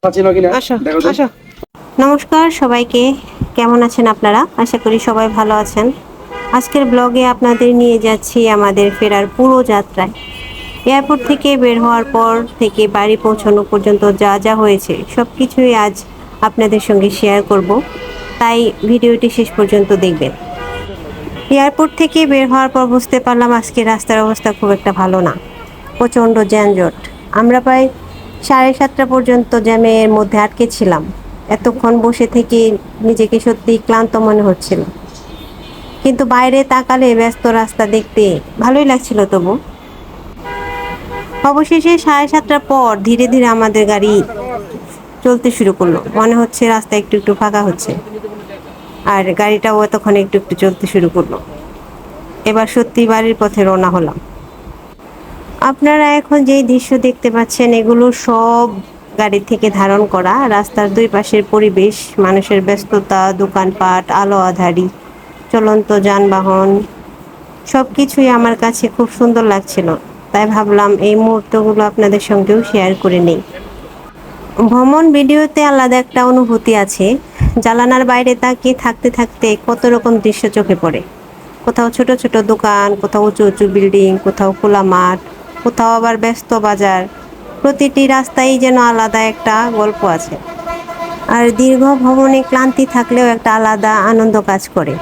আসো আসো। নমস্কার সবাইকে, কেমন আছেন আপনারা? আশা করি সবাই ভালো আছেন। আজকের ব্লগে আপনাদের নিয়ে যাচ্ছি আমাদের ফেরার পুরো যাত্রায়। এয়ারপোর্ট থেকে বের হওয়ার পর থেকে বাড়ি পৌঁছানো পর্যন্ত যা যা হয়েছে সব কিছুই আজ আপনাদের সঙ্গে শেয়ার করব, তাই ভিডিওটি শেষ পর্যন্ত দেখবেন। এয়ারপোর্ট থেকে বের হওয়ার পর বুঝতে পারলাম আজকে রাস্তার অবস্থা খুব একটা ভালো না, প্রচণ্ড যানজট। আমরা প্রায় 7:30 পর্যন্ত জ্যামের মধ্যে আটকে ছিলাম। এতক্ষণ বসে থেকে নিজেকে সত্যি ক্লান্ত মনে হচ্ছিল, কিন্তু বাইরে তাকালে ব্যস্ত রাস্তা দেখতে ভালোই লাগছিল। তবু অবশেষে 7:30 পর ধীরে ধীরে আমাদের গাড়ি চলতে শুরু করলো। মনে হচ্ছে রাস্তা একটু একটু ফাঁকা হচ্ছে, আর গাড়িটাও এতক্ষণ একটু একটু চলতে শুরু করলো। এবার সত্যি বাড়ির পথে রওনা হলাম। আপনারা এখন যেই দৃশ্য দেখতে পাচ্ছেন এগুলো সব গাড়ি থেকে ধারণ করা। রাস্তার দুই পাশের পরিবেশ, মানুষের ব্যস্ততা, দোকানপাট, আলো আঁধারি, চলন্ত যানবাহন, সব কিছুই আমার কাছে খুব সুন্দর লাগছিল। তাই ভাবলাম এই মুহূর্তগুলো আপনাদের সঙ্গেও শেয়ার করে নিই। ভ্রমণ ভিডিওতে আলাদা একটা অনুভূতি আছে। জানালার বাইরে তাকিয়ে থাকতে থাকতে কত রকম দৃশ্য চোখে পড়ে। কোথাও ছোট ছোট দোকান, কোথাও উঁচু উঁচু বিল্ডিং, কোথাও খোলা মাঠ, কোথাও আবার ব্যস্ত বাজার। প্রতিটি রাস্তায় যেন আলাদা একটা গল্প আছে। আর দীর্ঘ ভ্রমণে ক্লান্তি থাকলেও একটা আলাদা আনন্দ কাজ করে,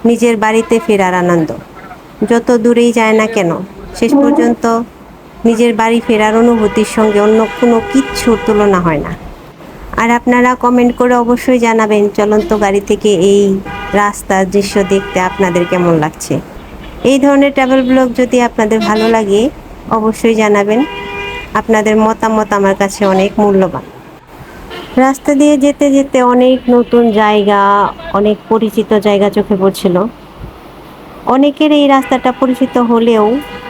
নিজের বাড়িতে ফেরার আনন্দ। যত দূরেই যায় না কেন, শেষ পর্যন্ত নিজের বাড়ি ফেরার অনুভূতির সঙ্গে অন্য কোনো কিচ্ছুর তুলনা হয় না। আর আপনারা কমেন্ট করে অবশ্যই জানাবেন চলন্ত গাড়ি থেকে এই রাস্তার দৃশ্য দেখতে আপনাদের কেমন লাগছে। এই ধরনের ট্রাভেল ব্লগ যদি আপনাদের ভালো লাগে অবশ্যই জানাবেন। আপনাদের মতামত আমার কাছে অনেক মূল্যবান। রাস্তা দিয়ে যেতে যেতে অনেক নতুন জায়গা, অনেক পরিচিত জায়গা চোখে পড়ছিল। অনেকের এই রাস্তাটা পরিচিত হলেও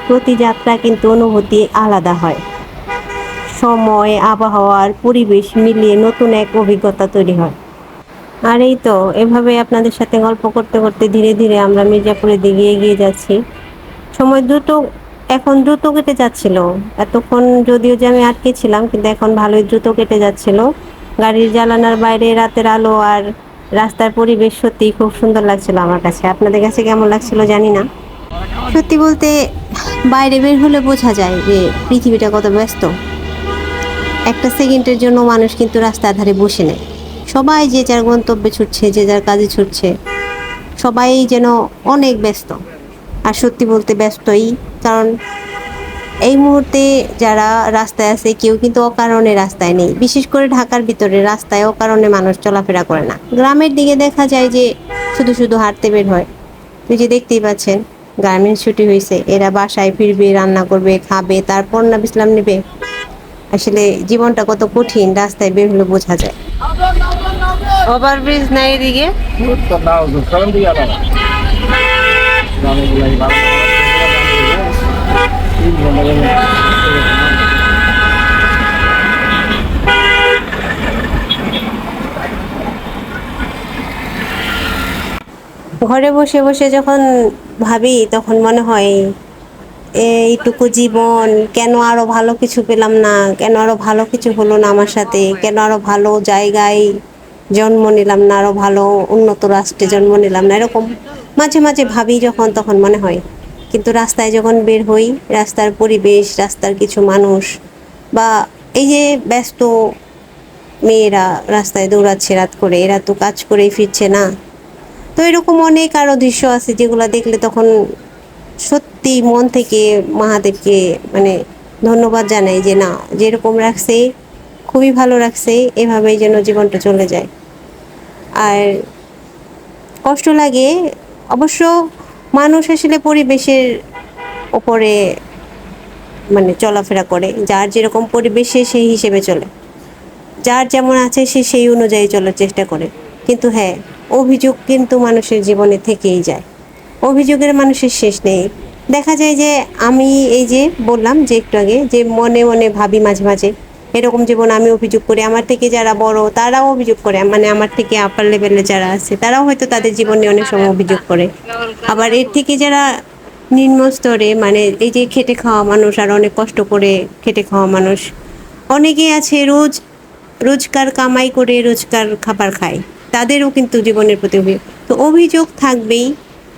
প্রতি যাত্রা কিন্তু অনুভূতি আলাদা হয়। সময়, আবহাওয়ার পরিবেশ মিলিয়ে নতুন এক অভিজ্ঞতা তৈরি হয়। আর এই তো এভাবে আপনাদের সাথে গল্প করতে করতে ধীরে ধীরে আমরা মির্জাপুরের দিকে এগিয়ে যাচ্ছি। সময় এখন দ্রুত কেটে যাচ্ছিল। এতক্ষণ যদিও যে আমি আটকে ছিলাম, কিন্তু এখন ভালোই দ্রুত কেটে যাচ্ছিল। গাড়ির জানালার বাইরে রাতের আলো আর রাস্তার পরিবেশ সত্যি খুব সুন্দর লাগছিল আমার কাছে। আপনাদের কাছে কেমন লাগছিল জানি না। সত্যি বলতে বাইরে বের হলে বোঝা যায় যে পৃথিবীটা কত ব্যস্ত। একটা সেকেন্ডের জন্য মানুষ কিন্তু রাস্তার ধারে বসে নেয়। সবাই যে যার গন্তব্যে ছুটছে, যে যার কাজে ছুটছে। সবাই যেন অনেক ব্যস্ত। আর সত্যি বলতে ব্যস্তই, কারণ এই মুহূর্তে যারা রাস্তায় আছে কেউ কিন্তু অকারণে রাস্তায় নেই। বিশেষ করে ঢাকার ভিতরে রাস্তায় অকারণে মানুষ চলাফেরা করে না। গ্রামের দিকে দেখা যায় যে শুধু শুধু হাঁটতে বের হয়। তুই যে দেখতেই পাচ্ছেন গার্মেন্টস ছুটি হয়েছে, এরা বাসায় ফিরবে, রান্না করবে, খাবে, তারপর না বিশ্রাম নেবে। আসলে জীবনটা কত কঠিন রাস্তায় বের হলে বোঝা যায়। ওভারব্রিজ নাই এদিকে। ঘরে বসে বসে যখন ভাবি তখন মনে হয় এইটুকু জীবন কেন আরো ভালো কিছু পেলাম না, কেন আরো ভালো কিছু হলো না আমার সাথে, কেন আরো ভালো জায়গায় জন্ম নিলাম না, আরো ভালো উন্নত রাষ্ট্রে জন্ম নিলাম না, এরকম মাঝে মাঝে ভাবি যখন তখন মনে হয়। কিন্তু রাস্তায় যখন বের হই, রাস্তার পরিবেশ, রাস্তার কিছু মানুষ, বা এই যে ব্যস্ত মেয়েরা রাস্তায় দৌড়াচ্ছে রাত করে, এরা তো কাজ করেই ফিরছে না। তো এরকম অনেক আরো দৃশ্য আছে যেগুলো দেখলে তখন সত্যি মন থেকে মহাদেবকে মানে ধন্যবাদ জানাই যে না, যেরকম রাখছে খুবই ভালো রাখছে, এভাবেই যেন জীবনটা চলে যায়। আর কষ্ট লাগে অবশ্য, মানুষ আসলে পরিবেশের ওপরে মানে চলাফেরা করে, যার যেরকম পরিবেশে সেই হিসেবে চলে, যার যেমন আছে সে সেই অনুযায়ী চলার চেষ্টা করে। কিন্তু হ্যাঁ, অভিযোগ কিন্তু মানুষের জীবনে থেকেই যায়। অভিযোগের মানুষের শেষ নেই। দেখা যায় যে আমি এই যে বললাম যে একটু আগে যে মনে মনে ভাবি মাঝে মাঝে এরকম জীবন আমি অভিযোগ করি, আমার থেকে যারা বড় তারাও অভিযোগ করে, মানে আমার থেকে আপার লেভেলে যারা আছে তারাও হয়তো তাদের জীবনে অনেক সময় অভিযোগ করে। আবার এর থেকে যারা নিম্ন স্তরে, মানে এই যে খেটে খাওয়া মানুষ, আর অনেক কষ্ট করে খেটে খাওয়া মানুষ, অনেকেই আছে রোজ রোজগার কামাই করে রোজগার খাবার খায়, তাদেরও কিন্তু জীবনের প্রতি অভিযোগ, তো অভিযোগ থাকবেই।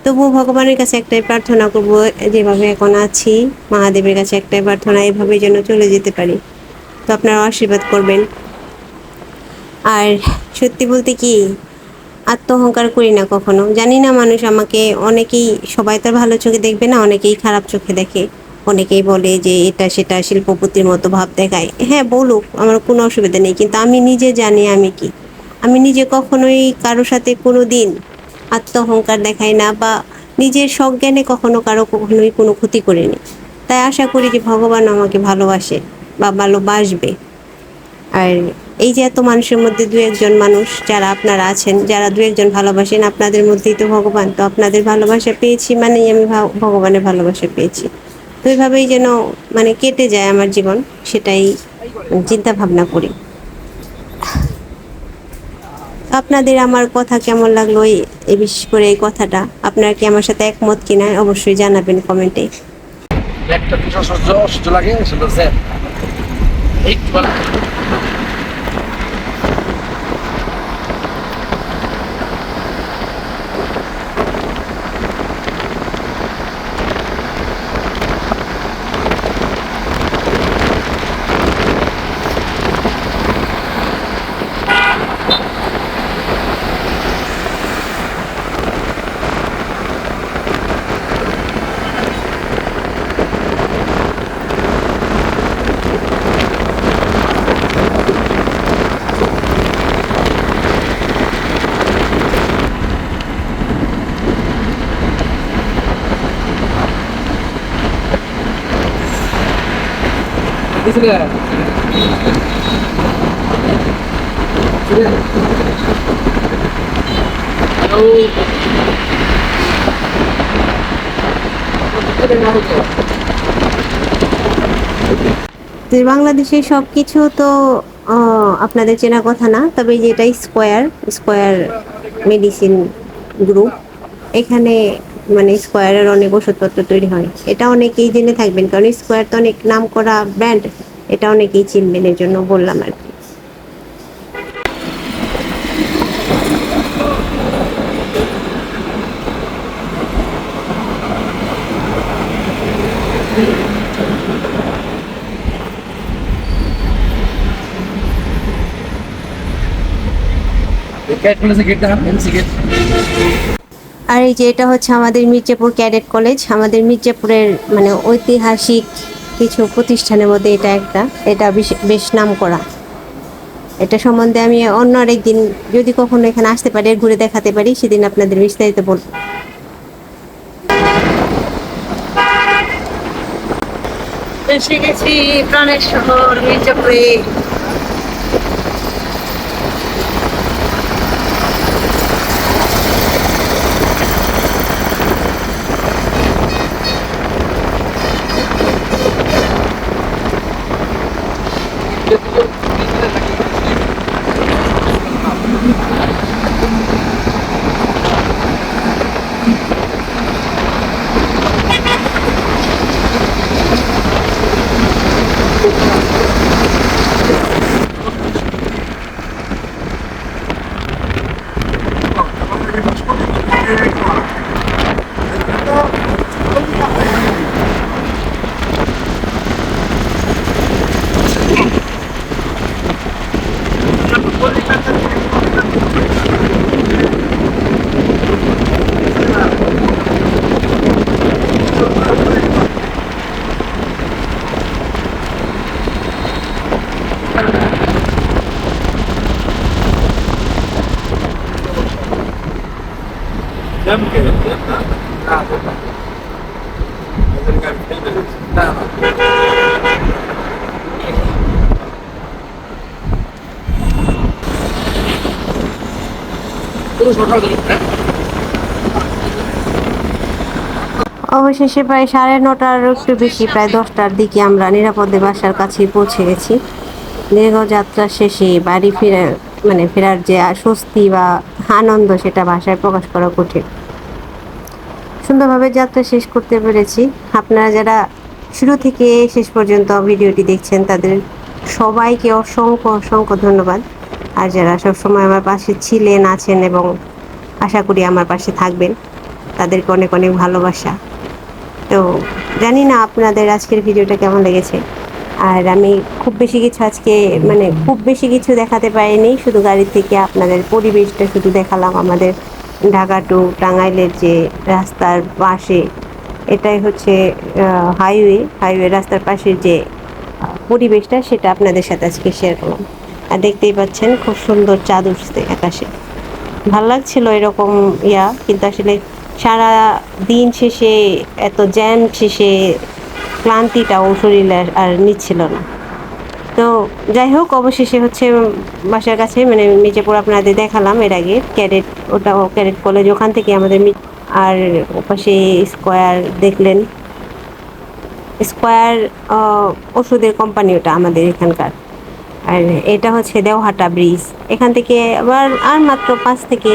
তবুও ভগবানের কাছে একটাই প্রার্থনা করব, যেভাবে এখন আছি মহাদেবের কাছে একটাই প্রার্থনা, এভাবে যেন চলে যেতে পারি। তো আপনারা আশীর্বাদ করবেন। আর সত্যি বলতে কি, আত্মঅহংকার করি না কখনো। জানি না মানুষ আমাকে, অনেকেই, সবাই তো ভালো চোখে দেখবে না, অনেকেই খারাপ চোখে দেখে। অনেকেই বলে যে এটা সেটা শিল্পপতির মতো ভাব দেখায়। হ্যাঁ বলুক, আমার কোনো অসুবিধা নেই, কিন্তু আমি নিজে জানি আমি কি। আমি নিজে কখনোই কারোর সাথে কোনো দিন আত্মঅহংকার দেখাই না, বা নিজের সজ্ঞানে কখনো কারো কখনোই কোনো ক্ষতি করিনি। তাই আশা করি যে ভগবান আমাকে ভালোবাসে বা ভালোবাসবে। আর এই যে এত মানুষের মধ্যে দু একজন মানুষ যারা আপনারা আছেন, যারা দু একজন ভালোবাসেন, আপনাদের মধ্যেই তো ভগবান। তো আপনাদের ভালোবাসা পেয়েছি মানেই আমি ভগবানের ভালোবাসা পেয়েছি। তো এইভাবেই যেন মানে কেটে যায় আমার জীবন, সেটাই চিন্তা ভাবনা করি। আপনাদের আমার কথা কেমন লাগলো, এই বিশেষ করে এই কথাটা আপনারা কি আমার সাথে একমত কিনা অবশ্যই জানাবেন কমেন্টে। একটা বিষয় সহ্য লাগে সেটা হচ্ছে একটু তো বাংলাদেশের সব কিছু তো আপনাদের চেনা কথা না, তবে যেটা স্কোয়ার স্কোয়ার মেডিসিন গ্রুপ, এখানে মানে স্কোয়ারের অনেক ওষুধপত্র তৈরি হয়। এটা অনেকেই জেনে থাকবেন, কারণ স্কোয়ার তো অনেক নাম করা ব্র্যান্ড, এটা অনেকেই চিনবেন, এর জন্য বললাম আর কি। আর এই যে এটা হচ্ছে আমাদের মির্জাপুর ক্যাডেট কলেজ, আমাদের মির্জাপুরের মানে ঐতিহাসিক কিছু প্রতিষ্ঠানের মধ্যে এটা একটা, এটা বেশ নাম করা। এটা সম্বন্ধে আমি অন্য আরেকদিন যদি কখনো এখানে আসতে পারি, ঘুরে দেখাতে পারি, সেদিন আপনাদের বিস্তারিত বলবো। এসে গেছি প্রাণের শহর মির্জাপুরে। অবশেষে প্রায় 9:30-র একটু বেশি, প্রায় 10টার দিকে আমরা নিরাপদে বাসার কাছে পৌঁছে গেছি। দীর্ঘ যাত্রা শেষে বাড়ি ফেরার যে স্বস্তি বা আনন্দ, সেটা ভাষায় প্রকাশ করা কঠিন। সুন্দরভাবে যাত্রা শেষ করতে পেরেছি। আপনারা যারা শুরু থেকে শেষ পর্যন্ত ভিডিওটি দেখছেন, তাদের সবাইকে অসংখ্য অসংখ্য ধন্যবাদ। আর যারা সবসময় আমার পাশে ছিলেন, আছেন এবং আশা করি আমার পাশে থাকবেন, তাদেরকে অনেক অনেক ভালোবাসা। তো জানি না আপনাদের আজকের ভিডিওটা কেমন লেগেছে। আর আমি খুব বেশি কিছু আজকে মানে খুব বেশি কিছু দেখাতে পারিনি, শুধু গাড়ি থেকে আপনাদের পরিবেশটা শুধু দেখালাম। আমাদের ঢাকা টু টাঙ্গাইলের যে রাস্তার পাশে, এটাই হচ্ছে হাইওয়ে রাস্তার পাশের যে পরিবেশটা, সেটা আপনাদের সাথে আজকে শেয়ার করলাম। আর দেখতেই পাচ্ছেন খুব সুন্দর চাঁদ উঠছে আকাশে, ভাল লাগছিল এরকম কিন্তু আসলে সারা দিন শেষে এত জ্যাম শেষে ক্লান্তিটাও শরীরে আর নিচ্ছিল না। তো যাই হোক, অবশেষে হচ্ছে বাসার কাছে মানে মির্জাপুর আপনাদের দেখালাম এর আগে ক্যাডেট কলেজ, ওখান থেকে আমাদের আর ওপাশে স্কোয়ার দেখলেন। স্কোয়ার ওষুধের কোম্পানি ওটা আমাদের এখানকার। আর এটা হচ্ছে দেওহাটা ব্রিজ। এখান থেকে আবার আর মাত্র 5 থেকে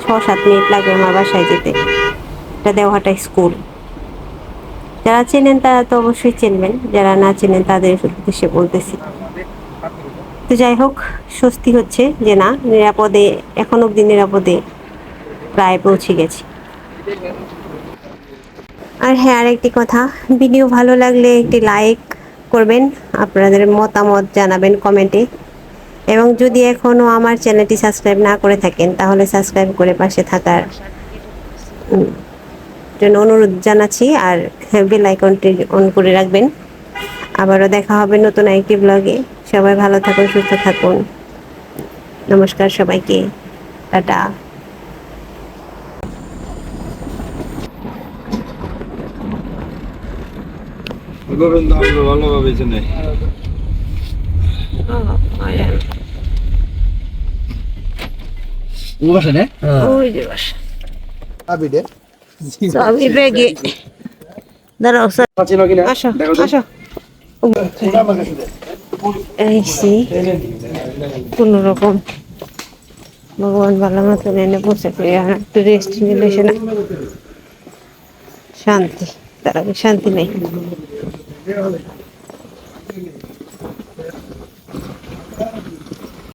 6-7 মিনিট লাগবে আমার বাসায় যেতে। এটা দেওহাটা স্কুল। যারা চেনেন তারা তো অবশ্যই চিনবেন, যারা না চেনেন তাদের উদ্দেশ্যে বলতেছি। তো যাই হোক, স্বস্তি হচ্ছে যে না, নিরাপদে এখন অবধি নিরাপদে প্রায় পৌঁছে গেছি। আর হ্যাঁ, আরেকটি কথা, ভিডিও ভালো লাগলে একটি লাইক করবেন, আপনাদের মতামত জানাবেন কমেন্টে। এবং যদি এখনও আমার চ্যানেলটি সাবস্ক্রাইব না করে থাকেন, তাহলে সাবস্ক্রাইব করে পাশে থাকার জন্য অনুরোধ জানাচ্ছি। আর বেল আইকনটি অন করে রাখবেন। আবারও দেখা হবে নতুন একটি ব্লগে। সবাই ভালো থাকুন, সুস্থ থাকুন। নমস্কার সবাইকে, টাটা। গোবিন্দ আমরা ভালোভাবে চেনে। ও বাসা না? ওই যে বাসা। আবিদে সবই ব্যাগে দাঁড়াও স্যার, পাচ্ছিল কিনা আসো দেখো তো। আসো। ওটা আমার কাছে দে। এইসি কোনো রকম ভগবান ভালো মতন এনে বসে পেয়ে একটু রেস্ট নিলে সে না শান্তি, তার আগে শান্তি নেই।